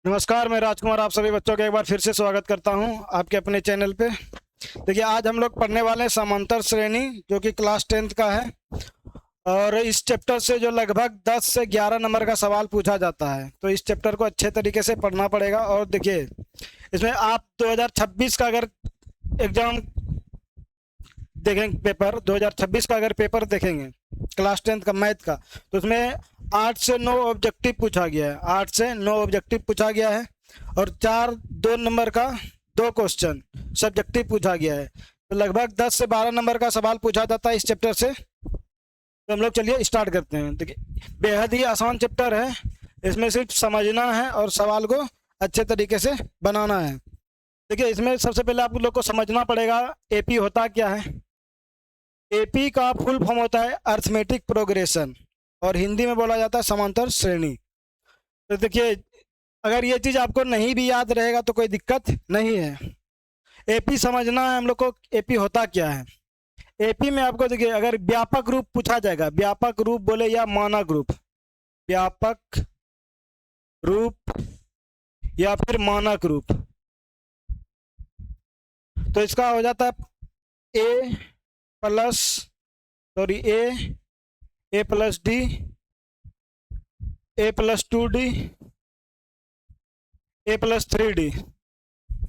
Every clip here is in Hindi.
नमस्कार, मैं राजकुमार आप सभी बच्चों का एक बार फिर से स्वागत करता हूं आपके अपने चैनल पे। देखिए, आज हम लोग पढ़ने वाले हैं समांतर श्रेणी, जो कि क्लास 10th का है। और इस चैप्टर से जो लगभग 10 से 11 नंबर का सवाल पूछा जाता है, तो इस चैप्टर को अच्छे तरीके से पढ़ना पड़ेगा। और देखिए, इसमें आप 2026 का अगर एग्जाम देखेंगे, पेपर 2026 का अगर पेपर देखेंगे क्लास 10th का मैथ का, तो उसमें 8 से 9 ऑब्जेक्टिव पूछा गया है। 8 से 9 ऑब्जेक्टिव पूछा गया है और 2 नंबर का 2 क्वेश्चन सब्जेक्टिव पूछा गया है। तो लगभग 10 से 12 नंबर का सवाल पूछा जाता है इस चैप्टर से। तो हम लोग चलिए स्टार्ट करते हैं। देखिए, बेहद ही आसान चैप्टर है। इसमें सिर्फ समझना है और सवाल को अच्छे तरीके से बनाना है। देखिए, इसमें सबसे पहले आप लोग को समझना पड़ेगा एपी होता क्या है। एपी का फुल फॉर्म होता है अर्थमेटिक प्रोग्रेशन, और हिंदी में बोला जाता है समांतर श्रेणी। तो देखिए, अगर ये चीज़ आपको नहीं भी याद रहेगा तो कोई दिक्कत नहीं है। एपी समझना है हम लोग को, एपी होता क्या है। एपी में आपको देखिए, अगर व्यापक रूप पूछा जाएगा, व्यापक रूप बोले या मानक रूप, व्यापक रूप या फिर मानक रूप, तो इसका हो जाता है ए प्लस सॉरी ए प्लस डी, ए प्लस 2D, ए प्लस 3D,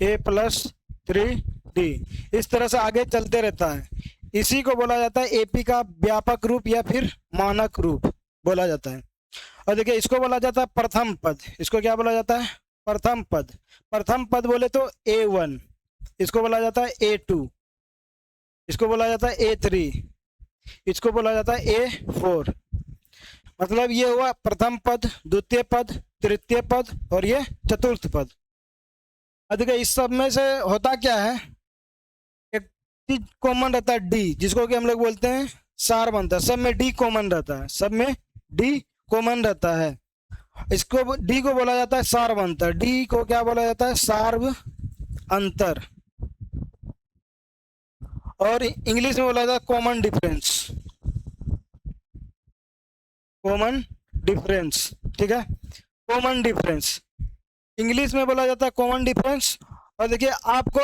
ए प्लस 3D, इस तरह से आगे चलते रहता है। इसी को बोला जाता है एपी का व्यापक रूप या फिर मानक रूप बोला जाता है। और देखिए, इसको बोला जाता है प्रथम पद। इसको क्या बोला जाता है? प्रथम पद। प्रथम पद बोले तो A1, इसको बोला जाता है A2, इसको बोला जाता है A3, इसको बोला जाता है A4। मतलब ये हुआ प्रथम पद, द्वितीय पद, तृतीय पद और ये चतुर्थ पद। अब देखिए, इस सब में से होता क्या है, एक चीज कॉमन रहता है डी, जिसको कि हम लोग बोलते हैं सार बनता है। सब में डी कॉमन रहता है, सब में डी कॉमन रहता है। इसको डी को बोला जाता है सार अंतर। डी को क्या बोला जाता है? सार्व अंतर। और इंग्लिश में बोला जाता है कॉमन डिफरेंस, कॉमन डिफरेंस, ठीक है, कॉमन डिफरेंस इंग्लिश में बोला जाता है कॉमन डिफरेंस। और देखिए, आपको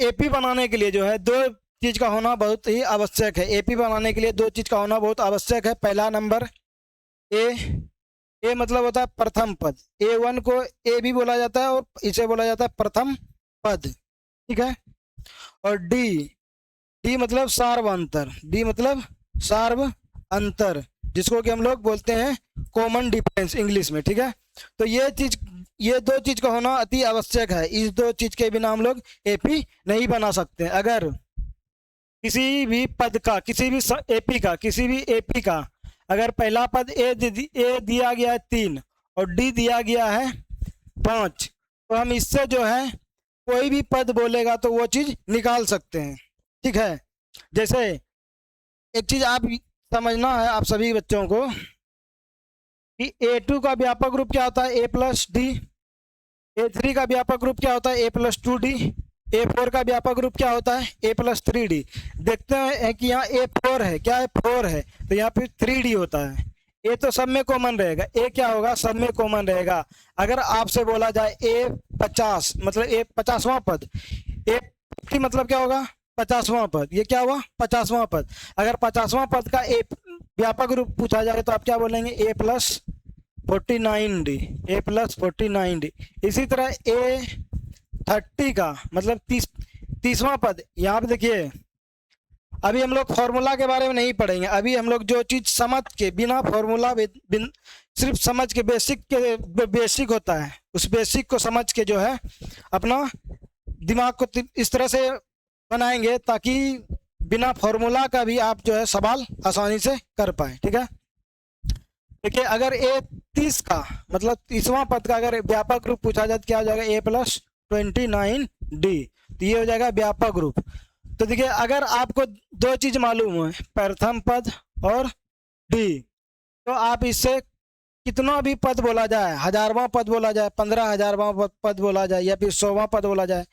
एपी बनाने के लिए जो है 2 चीज का होना बहुत ही आवश्यक है। एपी बनाने के लिए 2 चीज का होना बहुत आवश्यक है। पहला नंबर ए मतलब होता है प्रथम पद। A1 को ए भी बोला जाता है और इसे बोला जाता है प्रथम पद, ठीक है। और डी मतलब सार्वंतर, डी मतलब सार्व अंतर, जिसको कि हम लोग बोलते हैं कॉमन डिफरेंस इंग्लिश में, ठीक है। तो ये 2 चीज का होना अति आवश्यक है। इस 2 चीज के बिना हम लोग एपी नहीं बना सकते। अगर किसी भी पद का, किसी भी एपी का, किसी भी एपी का अगर पहला पद ए दिया गया है 3 और डी दिया गया है 5, तो हम इससे जो है कोई भी पद बोलेगा तो वो चीज निकाल सकते हैं, ठीक है। जैसे एक चीज आप समझना है आप सभी बच्चों को कि A2 का व्यापक रूप क्या होता है? ए प्लस डी। A3 का व्यापक रूप क्या होता है? ए प्लस 2D। A4 का व्यापक रूप क्या होता है? ए प्लस 3D। देखते हैं कि यहाँ A4 है, क्या है? 4 है, तो यहाँ पे 3D होता है। ए तो सब में कॉमन रहेगा, ए क्या होगा? सब में कॉमन रहेगा। अगर आपसे बोला जाए A50 मतलब ए 50वां पद, A50 मतलब क्या होगा? 50वां पद। ये क्या हुआ? 50वां पद। अगर 50वां पद का ए व्यापक रूप पूछा जाए तो आप क्या बोलेंगे? ए प्लस 49D, ए प्लस 49D। इसी तरह A30 का मतलब 30वां पद। यहाँ पे देखिए, अभी हम लोग फॉर्मूला के बारे में नहीं पढ़ेंगे। अभी हम लोग जो चीज समझ के, बिना फॉर्मूला सिर्फ समझ के, बेसिक होता है, उस बेसिक को समझ के जो है अपना दिमाग को इस तरह से बनाएंगे ताकि बिना फॉर्मूला का भी आप जो है सवाल आसानी से कर पाए, ठीक है। देखिए, अगर A30 का मतलब 30वां पद का अगर व्यापक रूप पूछा जाए तो क्या हो जाएगा? ए प्लस 29D। तो ये हो जाएगा व्यापक रूप। तो देखिए, अगर आपको 2 चीज मालूम है, प्रथम पद और डी, तो आप इससे कितना भी पद बोला जाए, 1000वां पद बोला जाए, 15,000वां पद बोला जाए या फिर 100वां पद बोला जाए,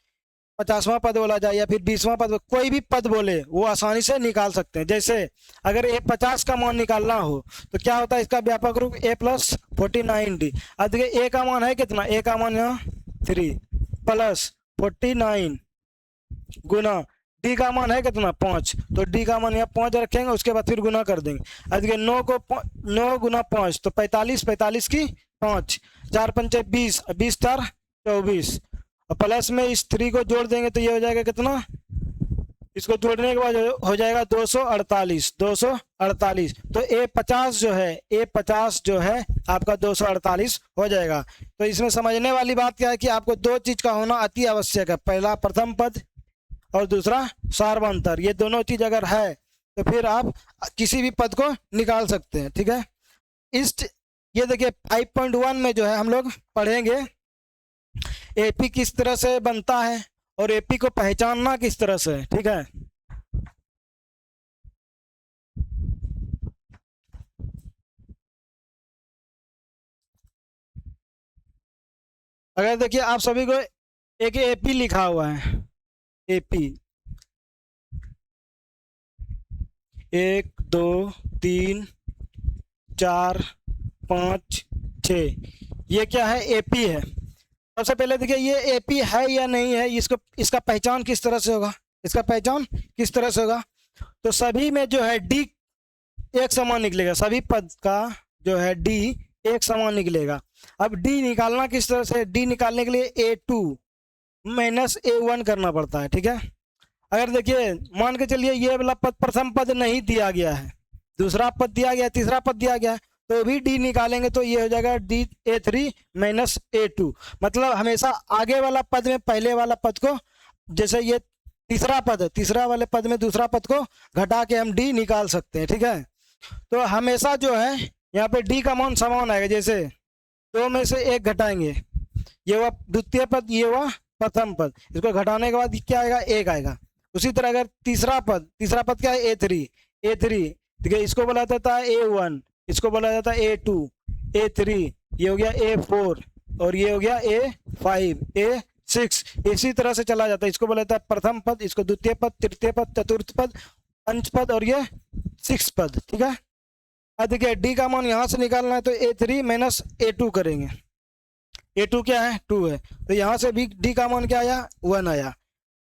50वां पद बोला जाए या फिर 20वां पद, कोई भी पद बोले वो आसानी से निकाल सकते हैं। जैसे अगर ए 50 का मान निकालना हो तो क्या होता है, इसका व्यापक रूप a प्लस 49d। अब देखिए ए का मान है कितना, ए का मान यहाँ 3 प्लस 49 गुना डी का मान है कितना 5, तो डी का मान यहाँ 5 रखेंगे, उसके बाद फिर गुना कर देंगे। अब देखिए 9 गुना 5 तो 45, 45 की 5, 4 पंचे 20, 20 4 24, और प्लस में इस 3 को जोड़ देंगे तो ये हो जाएगा कितना, इसको जोड़ने के बाद हो जाएगा 248, 248। तो A50 जो है, A50 जो है आपका 248 हो जाएगा। तो इसमें समझने वाली बात क्या है कि आपको दो चीज का होना अति आवश्यक है, पहला प्रथम पद और दूसरा सार्वंतर। ये दोनों चीज अगर है तो फिर आप किसी भी पद को निकाल सकते हैं, ठीक है। ये देखिए 5.1 में जो है हम लोग पढ़ेंगे एपी किस तरह से बनता है और एपी को पहचानना किस तरह से, ठीक है। अगर देखिए आप सभी को एक एपी लिखा हुआ है, एपी 1 2 3 4 5 6, ये क्या है, एपी है। सबसे पहले देखिए ये एपी है या नहीं है, इसका पहचान किस तरह से होगा, इसका पहचान किस तरह से होगा। तो सभी में जो है डी एक समान निकलेगा, सभी पद का जो है डी एक समान निकलेगा। अब डी निकालना किस तरह से, डी निकालने के लिए A2 माइनस A1 करना पड़ता है, ठीक है। अगर देखिए मान के चलिए ये वाला पद प्रथम पद नहीं दिया गया है, दूसरा पद दिया गया, तीसरा पद दिया गया है, तो भी डी निकालेंगे तो ये हो जाएगा डी A3 माइनस A2। मतलब हमेशा आगे वाला पद में पहले वाला पद को, जैसे ये तीसरा पद है, तीसरा वाले पद में दूसरा पद को घटा के हम डी निकाल सकते हैं, ठीक है। तो हमेशा जो है यहाँ पे डी का मान समान आएगा, जैसे 2 में से 1 घटाएंगे, ये हुआ द्वितीय पद, ये हुआ प्रथम पद, इसको घटाने के बाद क्या आएगा, 1 आएगा। उसी तरह अगर तीसरा पद क्या है, A3, ठीक है, इसको बोला जाता है A1, इसको बोला जाता है A2, A3, ये हो गया A4 और ये हो गया A5, A6, इसी तरह से चला जाता है। इसको बोला जाता है प्रथम पद, इसको द्वितीय पद, तृतीय पद, चतुर्थ पद, पंच पद और ये 6 पद, ठीक है। अब देखिए डी का मान यहाँ से निकालना है तो A3 माइनस A2 करेंगे, A2 क्या है 2 है, तो यहाँ से भी डी का मान क्या आया 1 आया।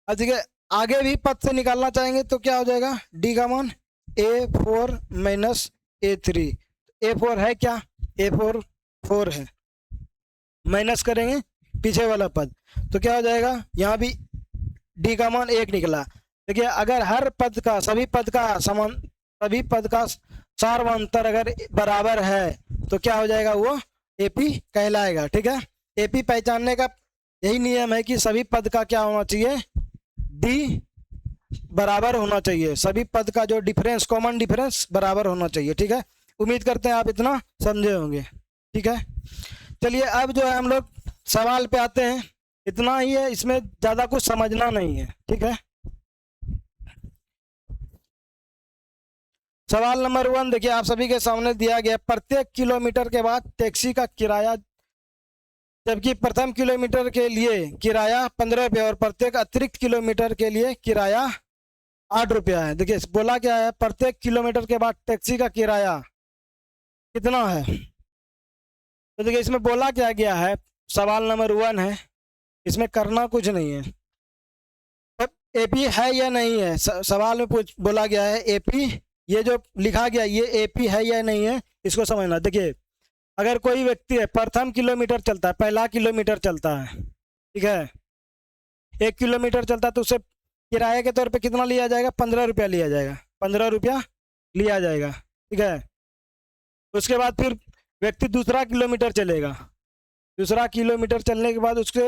अब देखिए आगे भी पद से निकालना चाहेंगे तो क्या हो जाएगा, डी का मान A4 माइनस A3, A4 है क्या, A4 4 है, माइनस करेंगे पीछे वाला पद तो क्या हो जाएगा, यहाँ भी डी का मान 1 निकला। देखिए अगर हर पद का, सभी पद का सार्वंतर अगर बराबर है तो क्या हो जाएगा, वो एपी कहलाएगा, ठीक है। एपी पहचानने का यही नियम है कि सभी पद का क्या होना चाहिए, डी बराबर होना चाहिए, सभी पद का जो डिफरेंस, कॉमन डिफरेंस बराबर होना चाहिए, ठीक है। उम्मीद करते हैं आप इतना समझे होंगे, ठीक है। चलिए अब जो है हम लोग सवाल पे आते हैं, इतना ही है, इसमें ज़्यादा कुछ समझना नहीं है, ठीक है। सवाल नंबर 1 देखिए आप सभी के सामने दिया गया, प्रत्येक किलोमीटर के बाद टैक्सी का किराया, जबकि प्रथम किलोमीटर के लिए किराया 15 रुपये और प्रत्येक अतिरिक्त किलोमीटर के लिए किराया 8 रुपया है। देखिए बोला क्या है, प्रत्येक किलोमीटर के बाद टैक्सी का किराया कितना है। तो देखिए इसमें बोला क्या गया है, सवाल नंबर 1 है, इसमें करना कुछ नहीं है। अब एपी है या नहीं है, सवाल में बोला गया है एपी, ये जो लिखा गया ये एपी है या नहीं है, इसको समझना। देखिए अगर कोई व्यक्ति है, प्रथम किलोमीटर चलता है, पहला किलोमीटर चलता है, ठीक है, 1 किलोमीटर चलता है तो उसे किराए के तौर पे कितना लिया जाएगा, 15 रुपया लिया जाएगा, 15 रुपया लिया जाएगा, ठीक है। उसके बाद फिर व्यक्ति दूसरा किलोमीटर चलेगा, दूसरा किलोमीटर चलने के बाद उसके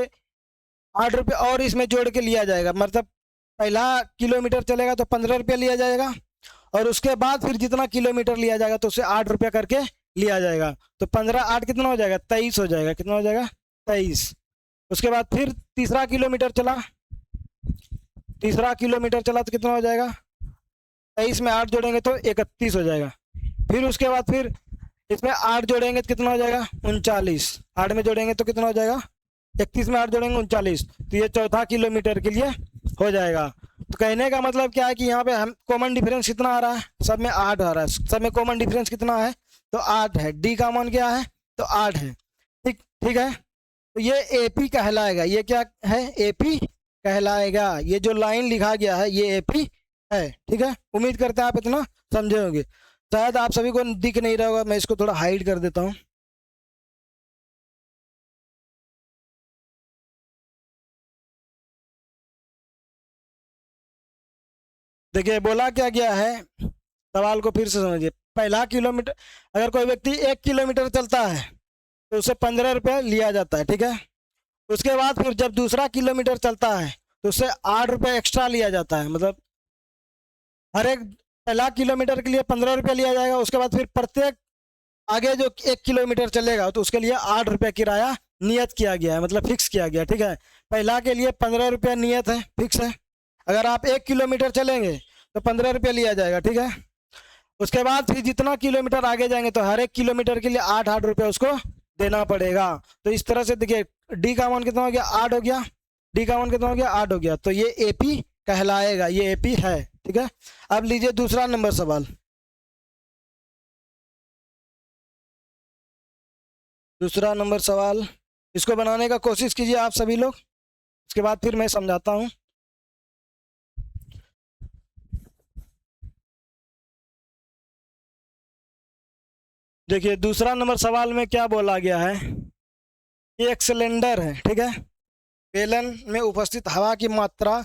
8 रुपये और इसमें जोड़ के लिया जाएगा, मतलब पहला किलोमीटर चलेगा तो 15 रुपया लिया जाएगा और उसके बाद फिर जितना किलोमीटर लिया जाएगा तो उसे 8 रुपया करके लिया जाएगा। तो 15 8 कितना हो जाएगा, 23 हो जाएगा, कितना हो जाएगा 23। उसके बाद फिर तीसरा किलोमीटर चला, तीसरा किलोमीटर चला तो कितना हो जाएगा, 23 में 8 जोड़ेंगे तो 31 हो जाएगा। फिर उसके बाद फिर इसमें 8 जोड़ेंगे तो कितना हो जाएगा 39, 8 में जोड़ेंगे तो कितना हो जाएगा 31 में 8 जोड़ेंगे 39, तो ये चौथा किलोमीटर के लिए हो जाएगा। तो कहने का मतलब क्या है कि यहाँ पे हम कॉमन डिफरेंस कितना आ रहा है, सब में 8 आ रहा है, सब में कॉमन डिफरेंस कितना है, तो 8 है। डी का मान क्या है, तो 8 है। ठीक ठीक है, तो ये एपी कहलाएगा। ये क्या है, एपी कहलाएगा। ये जो लाइन लिखा गया है ये एपी है। ठीक है, उम्मीद करते हैं आप इतना समझे होंगे। शायद आप सभी को दिख नहीं रहा होगा, मैं इसको थोड़ा हाइड कर देता हूँ। देखिए बोला क्या गया है, सवाल को फिर से समझिए। पहला किलोमीटर, अगर कोई व्यक्ति 1 किलोमीटर चलता है तो उसे 15 रुपये लिया जाता है। ठीक है, उसके बाद फिर जब दूसरा किलोमीटर चलता है तो उससे 8 रुपये एक्स्ट्रा लिया जाता है। मतलब हर एक पहला किलोमीटर के लिए 15 रुपये लिया जाएगा, उसके बाद फिर प्रत्येक आगे जो 1 किलोमीटर चलेगा तो उसके लिए 8 रुपये किराया नियत किया गया है, मतलब फिक्स किया गया। ठीक है, पहला के लिए 15 रुपये नियत है, फिक्स है। अगर आप 1 किलोमीटर चलेंगे तो 15 रुपये लिया जाएगा। ठीक है, उसके बाद फिर जितना किलोमीटर आगे जाएंगे तो हर एक किलोमीटर के लिए 8 रुपये उसको देना पड़ेगा। तो इस तरह से देखिए डी का मान कितना हो गया, 8 हो गया। डी का मान कितना हो गया, 8 हो गया। तो ये एपी कहलाएगा, ये एपी है। ठीक है, अब लीजिए दूसरा नंबर सवाल। दूसरा नंबर सवाल, इसको बनाने का कोशिश कीजिए आप सभी लोग, उसके बाद फिर मैं समझाता हूँ। देखिए दूसरा नंबर सवाल में क्या बोला गया है, ये एक सिलेंडर है। ठीक है, बेलन में उपस्थित हवा की मात्रा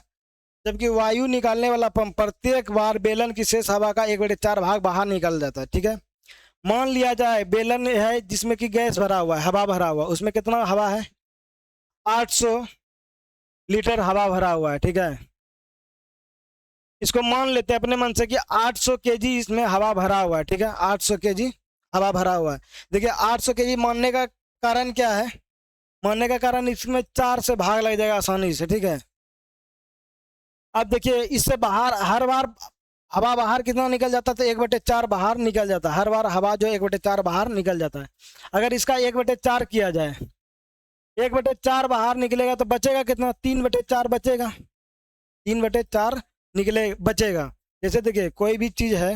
जबकि वायु निकालने वाला पंप प्रत्येक बार बेलन की शेष हवा का 1/4 भाग बाहर निकल जाता है। ठीक है, मान लिया जाए बेलन है जिसमें कि गैस भरा हुआ है, हवा भरा हुआ, उसमें कितना हवा है, 800 लीटर हवा भरा हुआ है। ठीक है, इसको मान लेते हैं अपने मन से कि 800 केजी इसमें हवा भरा हुआ है। ठीक है, 800 केजी हवा भरा हुआ है। देखिए 800 केजी मानने का कारण क्या है, मानने का कारण इसमें 4 से भाग लग जाएगा आसानी से। ठीक है, अब देखिए इससे बाहर हर बार हवा बाहर कितना निकल जाता है, तो 1/4 बाहर निकल जाता है। हर बार हवा जो 1/4 बाहर निकल जाता है। अगर इसका 1/4 किया जाए, 1/4 बाहर निकलेगा तो बचेगा कितना, 3/4 बचेगा। 3/4 निकले बचेगा। जैसे देखिए कोई भी चीज़ है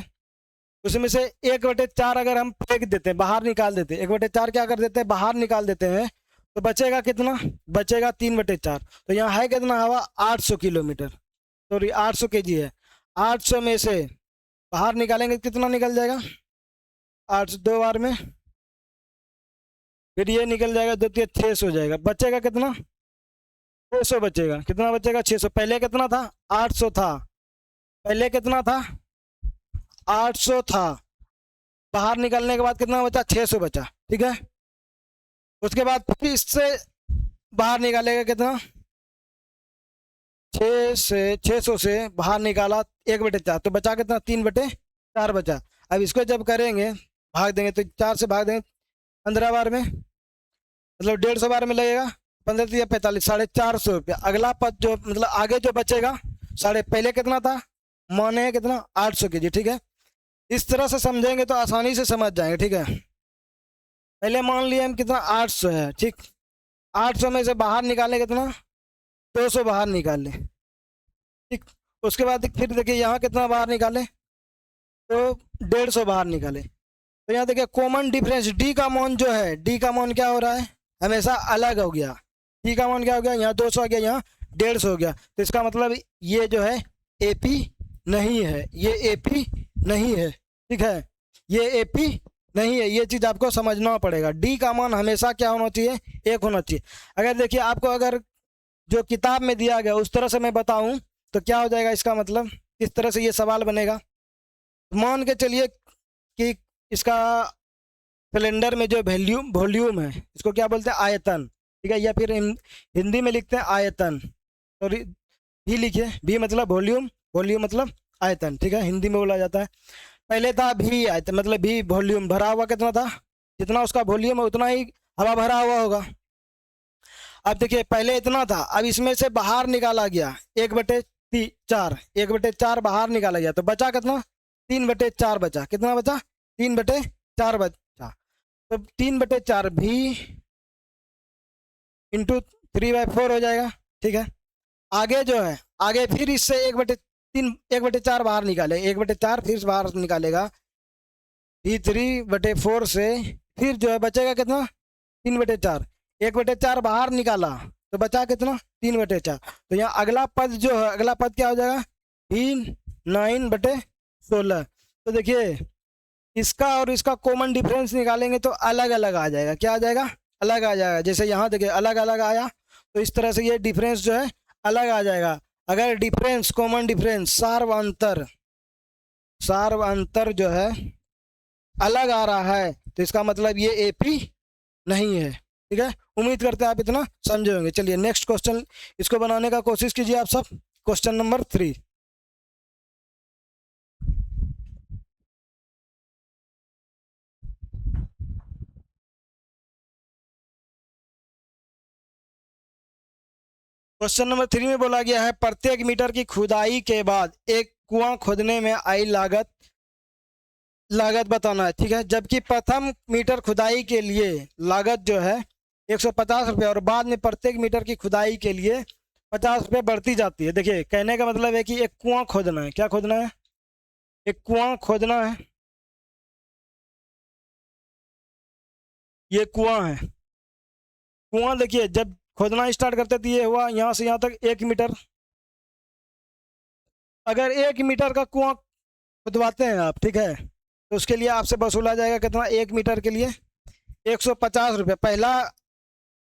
उसमें से 1/4 अगर हम फेंक देते हैं, बाहर निकाल देते हैं, 1/4 क्या कर देते हैं, बाहर निकाल देते हैं, तो बचेगा कितना, बचेगा 3/4। तो यहाँ है कितना हवा, 800 किलोमीटर, सॉरी 800 केजी है। 800 में से बाहर निकालेंगे कितना निकल जाएगा, 800 2 बार में, फिर ये निकल जाएगा 2 3 600 हो जाएगा। बचेगा कितना, 600 बचेगा। कितना बचेगा, 600। पहले कितना था, 800 था। पहले कितना था, 800 था। बाहर निकलने के बाद कितना बचा, 600 बचा। ठीक है, उसके बाद फिर इससे बाहर निकालेगा कितना, 600 से बाहर निकाला 1/4, तो बचा कितना, 3/4 बचा। अब इसको जब करेंगे भाग देंगे तो 4 से भाग देंगे 15 बार में, मतलब 150 बार में लगेगा, 15 या 45, 450 रुपया। अगला पद जो मतलब आगे जो बचेगा साढ़े, पहले कितना था, माने कितना, 800 केजी। ठीक है, इस तरह से समझेंगे तो आसानी से समझ जाएंगे। ठीक है, पहले मान लिए हम कितना, 800 है। ठीक, 800 में से बाहर निकाले कितना, 200 बाहर निकाले। ठीक, उसके बाद फिर देखिए यहाँ कितना बाहर निकाले, तो 150 बाहर निकाले। तो यहाँ देखिए कॉमन डिफरेंस डी का मान जो है, डी का मान क्या हो रहा है, हमेशा अलग हो गया। डी का मान क्या हो गया, यहाँ 200 आ गया, यहाँ 150 हो गया। तो इसका मतलब ये जो है एपी नहीं है, ये एपी नहीं है। ठीक है, ये एपी नहीं है, ये चीज़ आपको समझना पड़ेगा। डी का मान हमेशा क्या होना चाहिए, 1 होना चाहिए। अगर देखिए आपको अगर जो किताब में दिया गया उस तरह से मैं बताऊं तो क्या हो जाएगा, इसका मतलब किस तरह से ये सवाल बनेगा। मान के चलिए कि इसका सिलेंडर में जो वॉल्यूम है, इसको क्या बोलते हैं, आयतन। ठीक है, या फिर हिंदी में लिखते हैं आयतन, और भी लिखिए, भी मतलब वॉल्यूम, वॉल्यूम मतलब आयतन। ठीक है, हिंदी में बोला जाता है। पहले था भी आयतन, मतलब भी वॉल्यूम, भरा हुआ कितना था, जितना उसका वॉल्यूम है उतना ही हवा भरा हुआ होगा। अब देखिए पहले इतना था, अब इसमें से बाहर निकाला गया 1/4, 1/4 बाहर निकाला गया, तो बचा कितना, 3/4 बचा। कितना बचा, 3/4 बचा। तो 3/4 भी इंटू 3/4 हो जाएगा। ठीक है, आगे जो है, आगे फिर इससे 1/3 1/4 बाहर निकाले, 1/4 फिर से बाहर निकालेगा, 3/4 से फिर जो है बचेगा कितना, 3/4, 1/4 बाहर निकाला तो बचा कितना, 3/4। तो यहाँ अगला पद जो है, अगला पद क्या हो जाएगा, 9/16। तो देखिए इसका और इसका कॉमन डिफरेंस निकालेंगे तो अलग अलग आ जाएगा। क्या आ जाएगा, अलग आ जाएगा। जैसे यहाँ देखिए अलग अलग आया, तो इस तरह से ये डिफरेंस जो है अलग आ जाएगा। अगर डिफरेंस, कॉमन डिफरेंस, सार्व अंतर जो है अलग आ रहा है तो इसका मतलब ये एपी नहीं है। ठीक है, उम्मीद करते हैं आप इतना समझे होंगे। चलिए नेक्स्ट क्वेश्चन, इसको बनाने का कोशिश कीजिए आप सब। Question number 3। क्वेश्चन नंबर 3 में बोला गया है प्रत्येक मीटर की खुदाई के बाद एक कुआं खोदने में आई लागत बताना है। ठीक है, जबकि प्रथम मीटर खुदाई के लिए लागत जो है 150 रुपये और बाद में प्रत्येक मीटर की खुदाई के लिए 50 रुपये बढ़ती जाती है। देखिए कहने का मतलब है कि एक कुआं खोदना है। क्या खोदना है, एक कुआं खोदना है। ये कुआं है, कुआं देखिए जब खोदना स्टार्ट करते तो ये हुआ यहाँ से यहाँ तक 1 मीटर। अगर 1 मीटर का कुआं खुदवाते हैं आप, ठीक है, तो उसके लिए आपसे वसूला जाएगा कितना, 1 मीटर के लिए 150 रुपये। पहला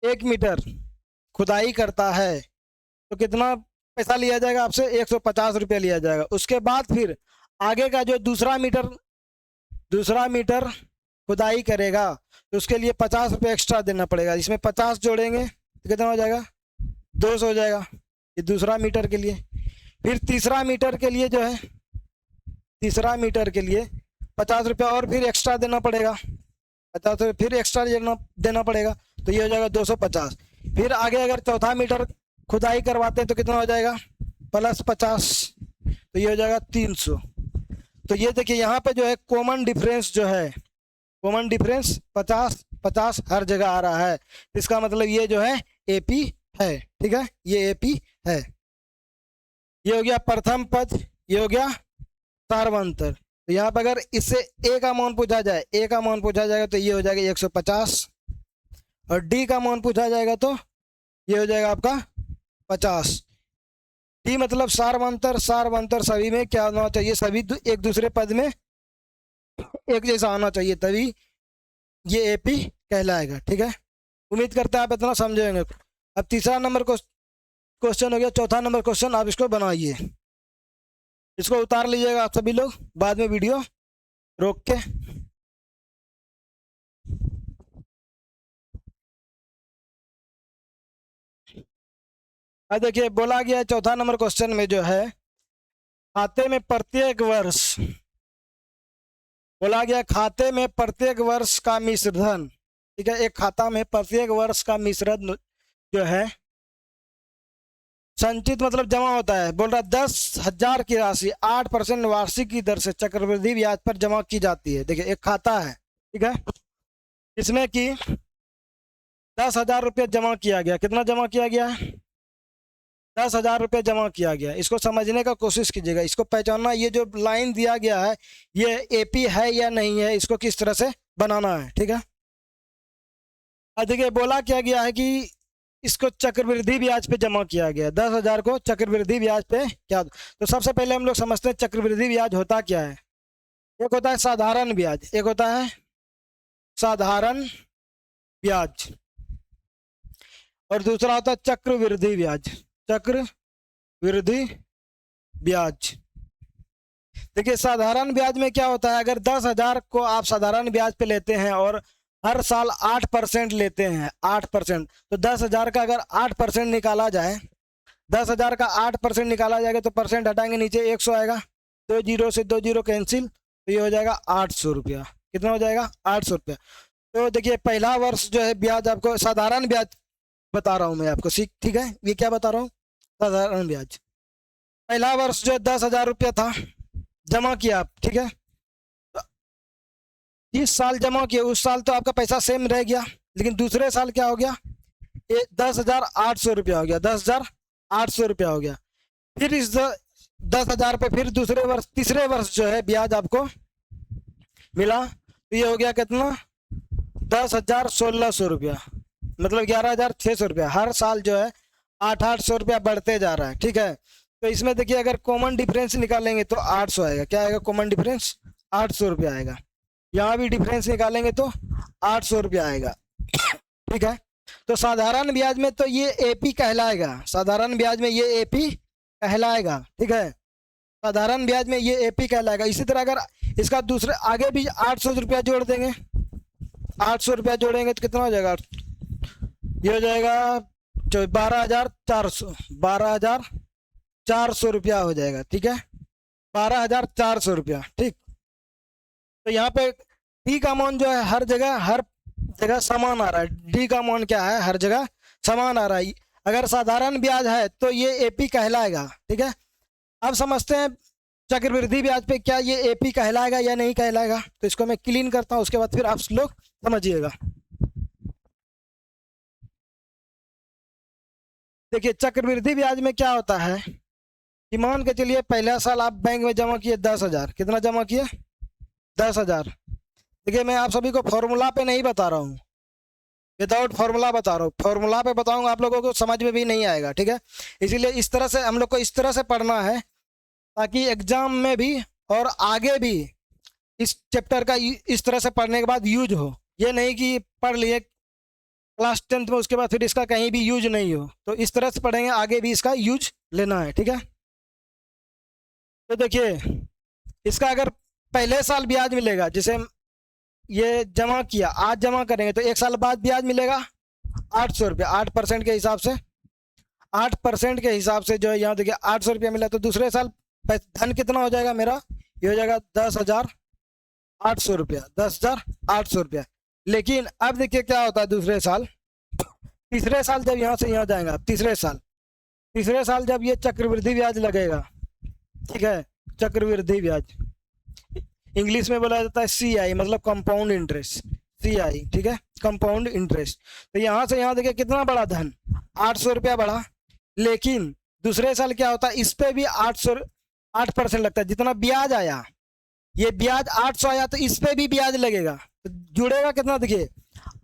1 मीटर खुदाई करता है तो कितना पैसा लिया जाएगा आपसे, 150 रुपये लिया जाएगा। उसके बाद फिर आगे का जो दूसरा मीटर खुदाई करेगा तो उसके लिए 50 रुपये एक्स्ट्रा देना पड़ेगा। इसमें 50 जोड़ेंगे तो कितना हो जाएगा, 200 हो जाएगा, ये दूसरा मीटर के लिए। फिर तीसरा मीटर के लिए जो है, तीसरा मीटर के लिए 50 रुपये और फिर एक्स्ट्रा देना पड़ेगा, 50 रुपये फिर एक्स्ट्रा देना पड़ेगा, तो ये हो जाएगा 250। फिर आगे अगर चौथा मीटर खुदाई करवाते हैं तो कितना हो जाएगा, +50, तो ये हो जाएगा 300। तो ये देखिए यहाँ पे जो है कॉमन डिफरेंस जो है, कॉमन डिफरेंस 50-50 हर जगह आ रहा है। इसका मतलब ये जो है एपी है। ठीक है, ये एपी है। ये हो गया प्रथम पद, ये हो गया सार्वंतर। तो यहाँ पर अगर इससे ए का मान पूछा जाए, ए का मान पूछा जाएगा तो ये हो जाएगा 150, और डी का मान पूछा जाएगा तो ये हो जाएगा आपका 50। डी मतलब सार्वंतर, सार्वंतर सभी में क्या होना चाहिए, सभी एक दूसरे पद में एक जैसा आना चाहिए, तभी ये एपी कहलाएगा। ठीक है, उम्मीद करते हैं आप इतना समझेंगे। अब तीसरा नंबर क्वेश्चन हो गया, चौथा नंबर क्वेश्चन आप इसको बनाइए। इसको उतार लीजिएगा आप सभी लोग बाद में वीडियो रोक के। अब देखिए बोला गया चौथा नंबर क्वेश्चन में जो है खाते में प्रत्येक वर्ष, बोला गया खाते में प्रत्येक वर्ष का मिश्रधन। ठीक है, एक खाता में प्रत्येक वर्ष का मिश्रण जो है संचित मतलब जमा होता है। बोल रहा 10,000 की राशि 8% वार्षिक की दर से चक्रवृद्धि ब्याज पर जमा की जाती है। देखिए एक खाता है, ठीक है, इसमें कि 10,000 रुपये जमा किया गया। कितना जमा किया गया, 10,000 रुपये जमा किया गया। इसको समझने का कोशिश कीजिएगा, इसको पहचानना, ये जो लाइन दिया गया है ये एपी है या नहीं है, इसको किस तरह से बनाना है। ठीक है, देखिए बोला क्या गया है कि इसको चक्रवृद्धि ब्याज पे जमा किया गया, 10,000 को चक्रवृद्धि ब्याज पे क्या। तो सबसे पहले हम लोग समझते हैं चक्रवृद्धि ब्याज होता क्या है। एक होता है साधारण ब्याज, एक होता है साधारण ब्याज, और दूसरा होता है चक्रवृद्धि ब्याज, चक्रवृद्धि ब्याज। देखिए साधारण ब्याज में क्या होता है, अगर 10,000 को आप साधारण ब्याज पे लेते हैं और हर साल 8% लेते हैं, 8%, तो 10,000 का अगर 8% निकाला जाए, 10,000 का 8% निकाला जाएगा तो परसेंट हटाएंगे नीचे 100 आएगा, 2 जीरो से 2 जीरो कैंसिल, तो ये हो जाएगा 800 रुपया। कितना हो जाएगा, 800 रुपया। तो देखिए पहला वर्ष जो है ब्याज आपको साधारण ब्याज बता रहा हूँ मैं आपको, ठीक है, ये क्या बता रहा हूँ, साधारण ब्याज। पहला वर्ष जो 10,000 रुपया था जमा किया आप, ठीक है, जिस साल जमा किया उस साल तो आपका पैसा सेम रह गया, लेकिन दूसरे साल क्या हो गया, ये 10,800 रुपया हो गया, 10,800 रुपया हो गया। फिर इस 10,000 पे फिर दूसरे वर्ष तीसरे वर्ष जो है ब्याज आपको मिला, तो ये हो गया कितना, 10,1600 रुपया, मतलब 11,600 रुपया। हर साल जो है 800 रुपया बढ़ते जा रहा है, ठीक है। तो इसमें देखिए अगर कॉमन डिफरेंस निकालेंगे तो 800 आएगा। क्या आएगा कॉमन डिफरेंस, 800 रुपया आएगा। यहाँ भी डिफरेंस निकालेंगे तो 800 रुपया आएगा, ठीक है। तो साधारण ब्याज में तो ये एपी कहलाएगा, साधारण ब्याज में ये एपी कहलाएगा, ठीक है। साधारण ब्याज में ये एपी कहलाएगा। इसी तरह अगर इसका दूसरे आगे भी 800 रुपया जोड़ देंगे, 800 रुपया जोड़ेंगे तो कितना हो जाएगा, ये हो जाएगा 12,400, 12,400 रुपया हो जाएगा, ठीक है, 12,400 रुपया, ठीक। तो यहाँ पे डी का मान जो है हर जगह समान आ रहा है। डी का मान क्या है, हर जगह समान आ रहा है। अगर साधारण ब्याज है तो ये एपी कहलाएगा, ठीक है। अब समझते हैं चक्रवृद्धि ब्याज पे क्या ये एपी कहलाएगा या नहीं कहलाएगा। तो इसको मैं क्लीन करता हूँ, उसके बाद फिर आप लोग समझिएगा। देखिए चक्रवृद्धि ब्याज में क्या होता है कि मान के चलिए पहला साल आप बैंक में जमा किए 10,000, कितना जमा किए, 10,000। देखिए मैं आप सभी को फॉर्मूला पे नहीं बता रहा हूँ, विदाउट फॉर्मूला बता रहा हूँ। फॉर्मूला पे बताऊंगा आप लोगों को समझ में भी नहीं आएगा, ठीक है। इसीलिए इस तरह से हम लोग को इस तरह से पढ़ना है ताकि एग्जाम में भी और आगे भी इस चैप्टर का इस तरह से पढ़ने के बाद यूज हो। ये नहीं कि पढ़ लिए क्लास 10th में उसके बाद फिर इसका कहीं भी यूज नहीं हो। तो इस तरह से पढ़ेंगे, आगे भी इसका यूज लेना है, ठीक है। तो देखिए इसका अगर पहले साल ब्याज मिलेगा, जैसे ये जमा किया, आज जमा करेंगे तो एक साल बाद ब्याज मिलेगा 800 रुपया, 8% के हिसाब से, 8% के हिसाब से जो है यहाँ देखिए 800 रुपया मिला। तो दूसरे साल धन कितना हो जाएगा मेरा, ये हो जाएगा 10,800 रुपया, 10,800 रुपया। लेकिन अब देखिए क्या होता है दूसरे साल, तीसरे साल जब यहाँ से यहाँ जाएगा, तीसरे साल जब ये चक्रवृद्धि ब्याज लगेगा, ठीक है, चक्रवृद्धि ब्याज इंग्लिश में बोला जाता है CI, मतलब कंपाउंड इंटरेस्ट, CI, ठीक है, कंपाउंड इंटरेस्ट। तो यहाँ से यहाँ देखिए कितना बड़ा धन, 800 रुपया बढ़ा। लेकिन दूसरे साल क्या होता है, इस पे भी 8% लगता है। जितना ब्याज आया, ये ब्याज 800 आया तो इस पे भी ब्याज लगेगा, तो जुड़ेगा कितना, देखिए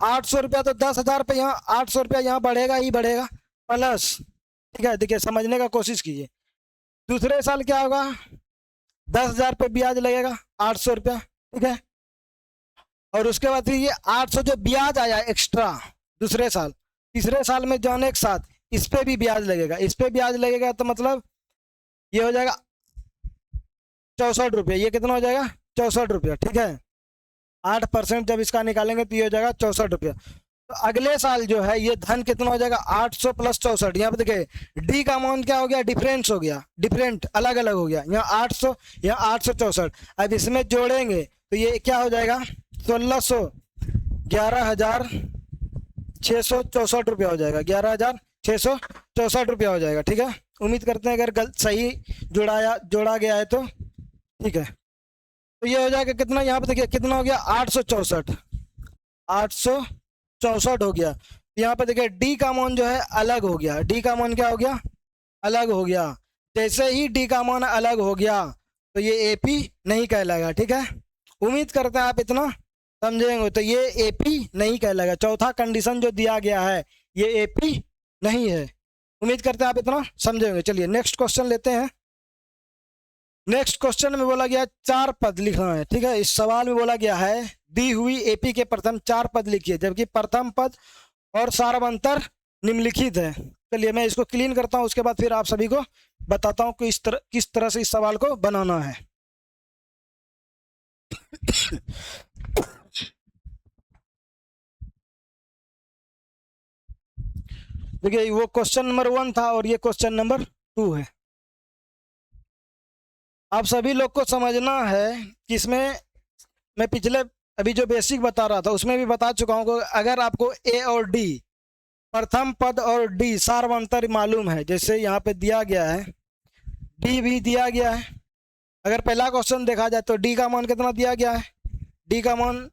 800 रुपया तो 10,000 पे यहाँ 800 रुपया यहाँ बढ़ेगा ही बढ़ेगा प्लस, ठीक है। देखिए समझने का कोशिश कीजिए, दूसरे साल क्या होगा, 10,000 पे ब्याज लगेगा 800 रुपया, ठीक है। और उसके बाद फिर ये 800 जो ब्याज आया एक्स्ट्रा दूसरे साल, तीसरे साल में जाने के साथ इस पे भी ब्याज लगेगा, इस पे ब्याज लगेगा। तो मतलब ये हो जाएगा 64 रुपये, ये कितना हो जाएगा 64 रुपया, ठीक है। 8% जब इसका निकालेंगे तो ये हो जाएगा 64 रुपया। तो अगले साल जो है ये धन कितना हो जाएगा, 800 प्लस 64। यहाँ पे देखिए डी का अमाउंट क्या हो गया, डिफरेंस हो गया, डिफरेंट अलग अलग हो गया। यहाँ 800, यहाँ 864। अब इसमें जोड़ेंगे तो ये क्या हो जाएगा, 1600, 11,664 रुपया हो जाएगा, 11,664 रुपया हो जाएगा, ठीक है। उम्मीद करते हैं अगर सही जोड़ा गया है तो, ठीक है। तो ये हो जाएगा कितना, यहाँ पे देखिए कितना हो गया, 864 हो गया। यहाँ पे देखिए डी का मान जो है अलग हो गया, डी का मान क्या हो गया, अलग हो गया। जैसे ही डी का मान अलग हो गया तो ये एपी नहीं कहलाएगा, ठीक है। उम्मीद करते हैं आप इतना समझेंगे। तो ये एपी नहीं कहलाएगा, चौथा कंडीशन जो दिया गया है ये एपी नहीं है। उम्मीद करते हैं आप इतना समझेंगे। चलिए नेक्स्ट क्वेश्चन लेते हैं। नेक्स्ट क्वेश्चन में बोला गया 4 पद लिखना है, ठीक है। इस सवाल में बोला गया है दी हुई एपी के प्रथम 4 पद लिखिए, जबकि प्रथम पद और सारवंतर निम्नलिखित है। चलिए मैं इसको क्लीन करता हूं, उसके बाद फिर आप सभी को बताता हूं कि किस तरह से इस सवाल को बनाना है। देखिए वो क्वेश्चन नंबर 1 था और ये क्वेश्चन नंबर 2 है। आप सभी लोग को समझना है कि इसमें मैं पिछले अभी जो बेसिक बता रहा था उसमें भी बता चुका हूँ कि अगर आपको ए और डी, प्रथम पद और डी सारवंतर मालूम है, जैसे यहाँ पे दिया गया है, डी भी दिया गया है। अगर पहला क्वेश्चन देखा जाए तो डी का मान कितना दिया गया है, डी का मान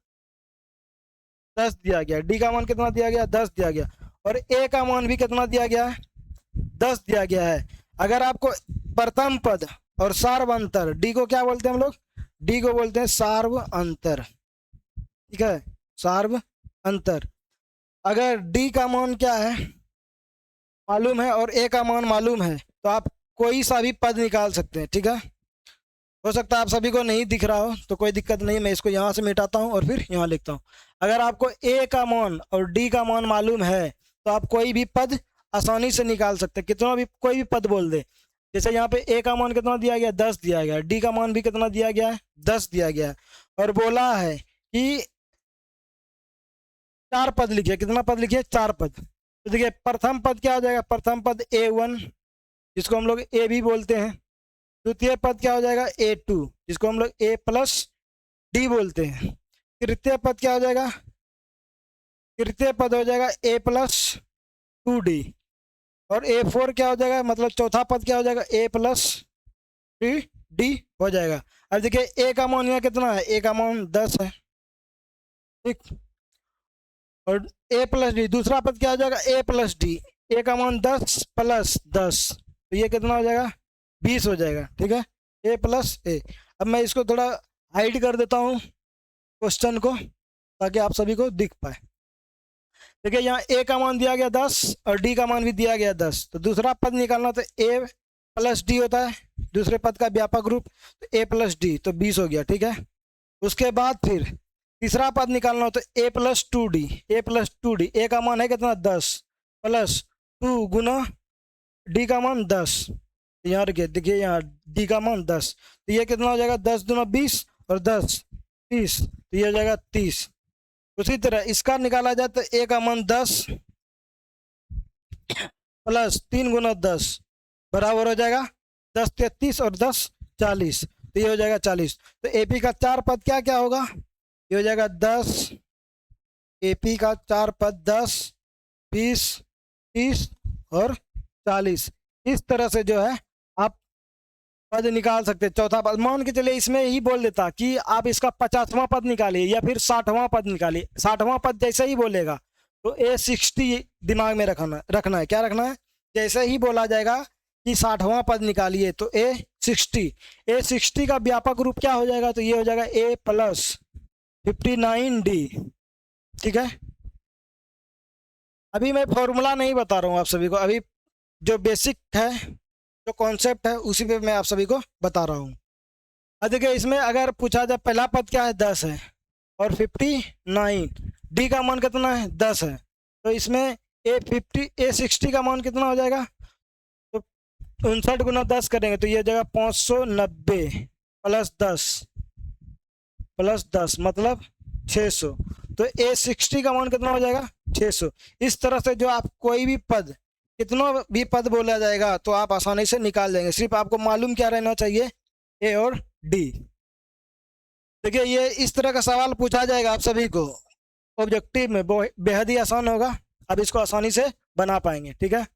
10 दिया गया, डी का मान कितना दिया गया, 10 दिया गया। और ए का मान भी कितना दिया गया है, 10 दिया गया है। अगर आपको प्रथम पद और सार्व अंतर, डी को क्या बोलते हैं हम लोग, डी को बोलते हैं सार्व अंतर, ठीक है, सार्व अंतर। अगर डी का मान क्या है मालूम है और ए का मान मालूम है तो आप कोई सा भी पद निकाल सकते हैं, ठीक है। हो सकता है आप सभी को नहीं दिख रहा हो तो कोई दिक्कत नहीं, मैं इसको यहाँ से मिटाता हूँ और फिर यहाँ लिखता हूँ। अगर आपको ए का मान और डी का मान मालूम है तो आप कोई भी पद आसानी से निकाल सकते हैं, कितना भी कोई भी पद बोल दे। जैसे यहाँ पे ए का मान कितना दिया गया, 10 दिया गया, डी का मान भी कितना दिया गया है, 10 दिया गया है, और बोला है कि 4 पद लिखिए, कितना पद लिखिए, 4 पद। तो देखिए प्रथम पद क्या हो जाएगा, प्रथम पद A1 जिसको हम लोग ए भी बोलते हैं। द्वितीय पद क्या हो जाएगा, A2 जिसको हम लोग ए प्लस डी बोलते हैं। तृतीय पद क्या हो जाएगा, तृतीय पद हो जाएगा ए प्लस 2D। और A4 क्या हो जाएगा, मतलब चौथा पद क्या हो जाएगा, ए प्लस 3D हो जाएगा। अब देखिए ए का मान यहाँ कितना है, ए का मान 10 है, ठीक। और ए प्लस डी, दूसरा पद क्या हो जाएगा, ए प्लस डी, ए का मान 10 प्लस 10 तो ये कितना हो जाएगा, 20 हो जाएगा, ठीक है, ए प्लस ए। अब मैं इसको थोड़ा हाइड कर देता हूँ क्वेश्चन को ताकि आप सभी को दिख पाए। देखिए यहाँ ए का मान दिया गया 10 और डी का मान भी दिया गया 10, तो दूसरा पद निकालना तो ए प्लस डी होता है, दूसरे पद का व्यापक रूप, तो ए प्लस डी तो 20 हो गया, ठीक है। उसके बाद फिर तीसरा पद निकालना हो तो ए प्लस 2D, ए प्लस 2D, ए का मान है कितना 10 प्लस 2 गुना डी का मान 10, यहाँ रखिए, देखिए यहाँ डी का मान 10 तो ये कितना हो जाएगा, 10 दूना 20 और 10 30 तो ये हो जाएगा 30। उसी तरह इसका निकाला जाए तो ए का मान 10 प्लस 3 गुना 10 बराबर हो जाएगा 10 33 और 10 40 तो ये हो जाएगा 40। तो एपी का 4 पद क्या क्या होगा, ये हो जाएगा 10, एपी का 4 पद 10 20 30 और 40। इस तरह से जो है आप पद निकाल सकते हैं। चौथा पद मान के चलिए इसमें ही बोल देता कि आप इसका 50वां पद निकालिए या फिर 60वां पद निकालिए। 60वां पद जैसे ही बोलेगा तो A60 दिमाग में रखना है, क्या रखना है, जैसे ही बोला जाएगा कि 60वां पद निकालिए तो A60 का व्यापक रूप क्या हो जाएगा, तो ये हो जाएगा A प्लस 59D, ठीक है। अभी मैं फॉर्मूला नहीं बता रहा हूँ आप सभी को, अभी जो बेसिक है, जो कॉन्सेप्ट है उसी पे मैं आप सभी को बता रहा हूँ। अब देखिए इसमें अगर पूछा जाए पहला पद क्या है, 10 है और 59, डी का मान कितना है 10 है, तो इसमें A60 का मान कितना हो जाएगा, तो 59 गुना 10 करेंगे तो ये हो जाएगा 590 प्लस 10 मतलब 600, तो A60 का मान कितना हो जाएगा 600। इस तरह से जो आप कोई भी पद, कितना भी पद बोला जाएगा तो आप आसानी से निकाल देंगे, सिर्फ आपको मालूम क्या रहना चाहिए, ए और डी। देखिए ये इस तरह का सवाल पूछा जाएगा आप सभी को ऑब्जेक्टिव में, बेहद ही आसान होगा, आप इसको आसानी से बना पाएंगे, ठीक है।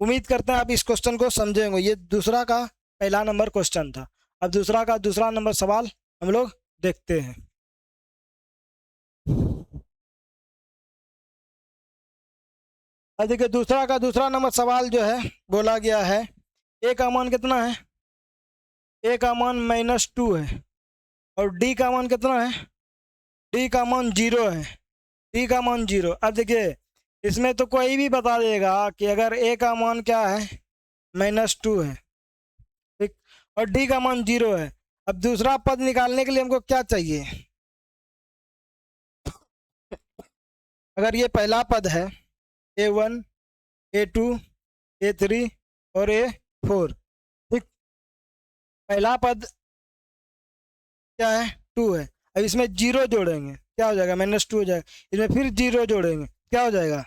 उम्मीद करते हैं आप इस क्वेश्चन को समझेंगे। ये दूसरा का पहला नंबर क्वेश्चन था, अब दूसरा का दूसरा नंबर सवाल हम लोग देखते हैं। अब देखिए दूसरा का दूसरा नंबर सवाल जो है बोला गया है, ए का मान कितना है, ए का मान -2 है और डी का मान कितना है, डी का मान 0 है, डी का मान 0। अब देखिए इसमें तो कोई भी बता देगा कि अगर ए का मान क्या है -2 है, ठीक, और डी का मान 0 है। अब दूसरा पद निकालने के लिए हमको क्या चाहिए, अगर ये पहला पद है A1 A2 A3 और A4, ठीक, पहला पद क्या है 2 है, अब इसमें 0 जोड़ेंगे क्या हो जाएगा, -2 हो जाएगा, इसमें फिर 0 जोड़ेंगे क्या हो जाएगा,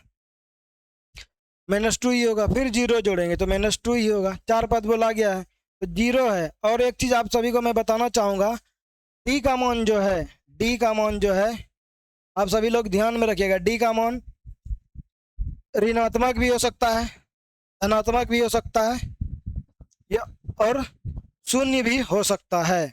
-2 ही होगा, फिर 0 जोड़ेंगे तो -2 ही होगा। 4 पद बोला गया है तो 0 है। और एक चीज़ आप सभी को मैं बताना चाहूँगा, डी का मान जो है, डी का मान जो है आप सभी लोग ध्यान में रखिएगा, डी का मान ऋणात्मक भी हो सकता है, धनात्मक भी हो सकता है या और शून्य भी हो सकता है।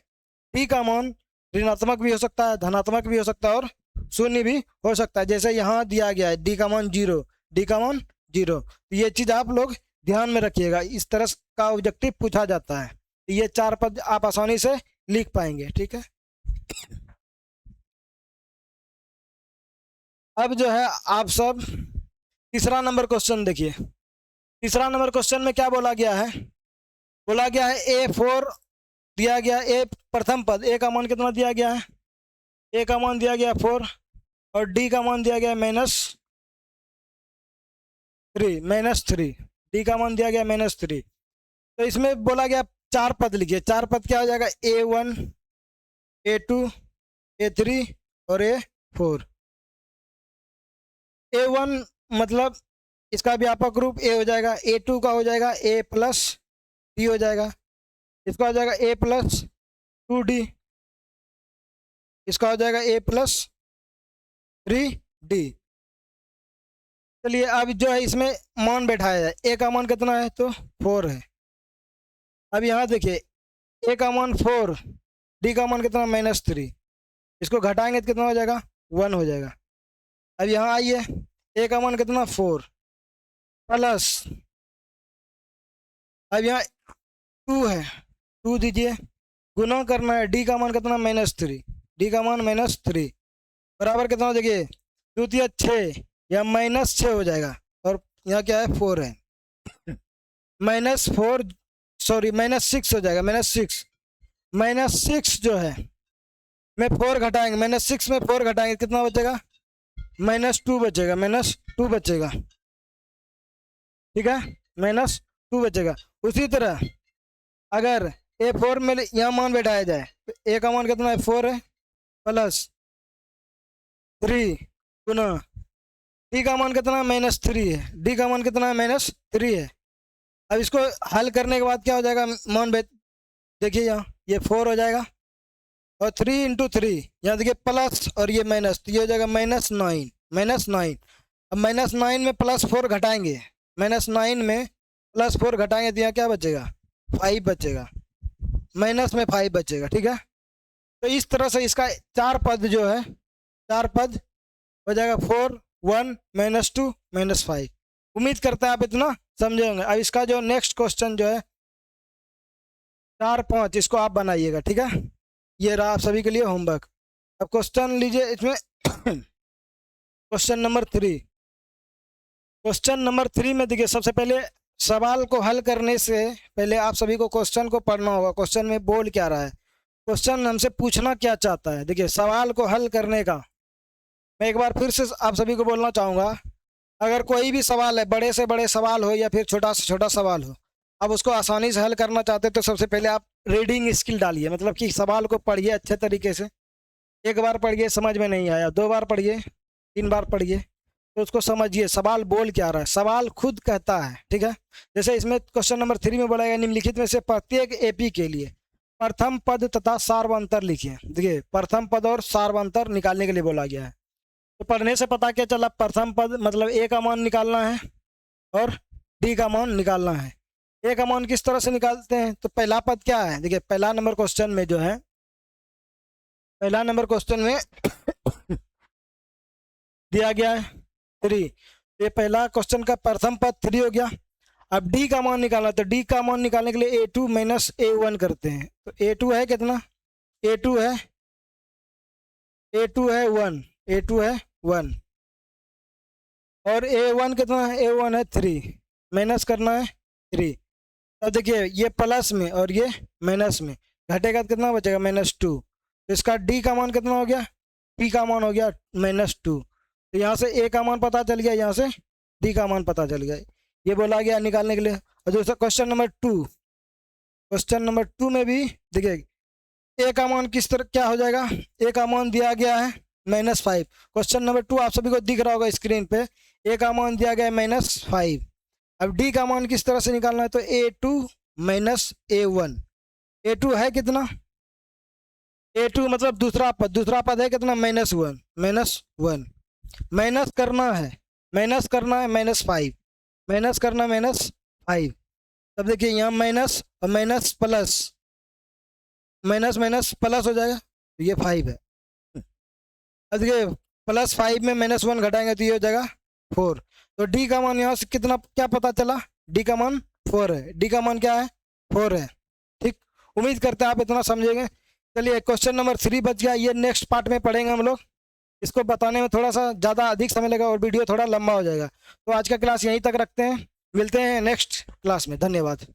डी का मान ऋणात्मक भी हो सकता है, धनात्मक भी हो सकता है और शून्य भी हो सकता है। जैसे यहाँ दिया गया है डी का मान 0, डी का मान 0। तो ये चीज़ आप लोग ध्यान में रखिएगा, इस तरह का ऑब्जेक्टिव पूछा जाता है। तो ये 4 पद आप आसानी से लिख पाएंगे, ठीक है। अब जो है आप सब तीसरा नंबर क्वेश्चन देखिए। तीसरा नंबर क्वेश्चन में क्या बोला गया है? बोला गया है A4 दिया गया, ए प्रथम पद ए का मान कितना दिया गया है? ए का मान दिया गया 4 और डी का मान दिया गया -3 डी का मान दिया गया -3। तो इसमें बोला गया 4 पद लिखिए। 4 पद क्या हो जाएगा? A1 A2 A3 और A4। A1 मतलब इसका व्यापक रूप A हो जाएगा, A2 का हो जाएगा A+D हो जाएगा, इसका हो जाएगा A+2D, इसका हो जाएगा A+3D। चलिए अब जो है इसमें मान बैठाया जाए। ए का मान कितना है? तो 4 है। अब यहाँ देखिए ए का मान 4, डी का मान कितना? -3। इसको घटाएंगे तो कितना हो जाएगा? 1 हो जाएगा। अब यहाँ आइए, ए का मान कितना? 4 प्लस, अब यहाँ 2 है, 2 दीजिए, गुना करना है, डी का मान कितना? -3, डी का मान -3 बराबर कितना हो? देखिए 2 3 6 या -6 हो जाएगा, और यहाँ क्या है? 4 है, -4 सॉरी -6 हो जाएगा, -6 जो है में 4 घटाएंगे, -6 में 4 घटाएंगे कितना बचेगा? -2 बचेगा, -2 बचेगा, ठीक है, -2 बचेगा। उसी तरह अगर A4 में यहाँ मान बैठाया जाए तो ए का मान कितना है? 4 है +3 गुना डी का मान कितना? -3 है, डी का मान कितना है? -3 है। अब इसको हल करने के बाद क्या हो जाएगा? मान देखिए यहाँ ये 4 हो जाएगा और 3 × 3 यहाँ देखिए प्लस और ये माइनस, तो ये हो जाएगा -9। अब -9 में +4 घटाएंगे, -9 में +4 घटाएंगे तो यहाँ क्या बचेगा? 5 बचेगा, माइनस में 5 बचेगा, ठीक है। तो इस तरह से इसका 4 पद जो है, 4 पद हो जाएगा 4 1 -2 -5। उम्मीद करते हैं आप इतना समझे होंगे। अब इसका जो नेक्स्ट क्वेश्चन जो है 4 5 इसको आप बनाइएगा, ठीक है। ये रहा आप सभी के लिए होमवर्क। अब क्वेश्चन लीजिए इसमें क्वेश्चन नंबर 3। क्वेश्चन नंबर 3 में देखिए सबसे पहले सवाल को हल करने से पहले आप सभी को क्वेश्चन को पढ़ना होगा। क्वेश्चन में बोल क्या रहा है, क्वेश्चन हमसे पूछना क्या चाहता है। देखिए सवाल को हल करने का मैं एक बार फिर से आप सभी को बोलना चाहूँगा, अगर कोई भी सवाल है, बड़े से बड़े सवाल हो या फिर छोटा से छोटा सवाल हो, आप उसको आसानी से हल करना चाहते तो सबसे पहले आप रीडिंग स्किल डालिए, मतलब कि सवाल को पढ़िए अच्छे तरीके से। एक बार पढ़िए समझ में नहीं आया, 2 बार पढ़िए, 3 बार पढ़िए, तो उसको समझिए सवाल बोल क्या रहा है। सवाल खुद कहता है, ठीक है। जैसे इसमें क्वेश्चन नंबर 3 में बोला गया निम्नलिखित में से प्रत्येक एपी के लिए प्रथम पद तथा सार्वंतर लिखिए। देखिए प्रथम पद और सार्वंतर निकालने के लिए बोला गया है। तो पढ़ने से पता क्या चला? प्रथम पद मतलब ए का मान निकालना है और डी का मान निकालना है। ए का मान किस तरह से निकालते हैं? तो पहला पद क्या है? देखिए पहला नंबर क्वेश्चन में जो है, पहला नंबर क्वेश्चन में दिया गया है 3। ये पहला क्वेश्चन का प्रथम पद 3 हो गया। अब डी का मान निकालना, तो डी का मान निकालने के लिए A2 - A1 करते हैं। तो A2 है कितना? A2 है 1, A2 है 1 और A1 कितना है? A1 है 3, माइनस करना है 3। अब देखिए ये प्लस में और ये माइनस में घटेगा तो कितना बचेगा? -2। तो इसका डी का मान कितना हो गया? डी का मान हो गया -2। तो यहाँ से ए का मान पता चल गया, यहाँ से डी का मान पता चल गया। ये बोला गया निकालने के लिए। और दूसरा क्वेश्चन नंबर 2, क्वेश्चन नंबर 2 में भी देखिए ए का मान किस तरह क्या हो जाएगा? ए का मान दिया गया है -5। क्वेश्चन नंबर 2 आप सभी को दिख रहा होगा स्क्रीन पे, ए का मान दिया गया है -5। अब डी का मान किस तरह से निकालना है? तो A2 - A1। A2 है कितना? A2 मतलब दूसरा पद है कितना? -1 माइनस करना है -5, माइनस करना -5। तब देखिए यहाँ माइनस और माइनस प्लस, माइनस प्लस हो जाएगा, तो ये 5 है। अब देखिए +5 में -1 घटाएंगे तो ये हो जाएगा 4। तो डी का मान यहाँ से कितना क्या पता चला, डी का मान 4 है, डी का मान क्या है 4 है। ठीक, उम्मीद करते हैं आप इतना समझेंगे। चलिए क्वेश्चन नंबर 3 बच गया, ये नेक्स्ट पार्ट में पढ़ेंगे हम लोग। इसको बताने में थोड़ा सा ज़्यादा अधिक समय लगेगा और वीडियो थोड़ा लंबा हो जाएगा। तो आज का क्लास यहीं तक रखते हैं, मिलते हैं नेक्स्ट क्लास में। धन्यवाद।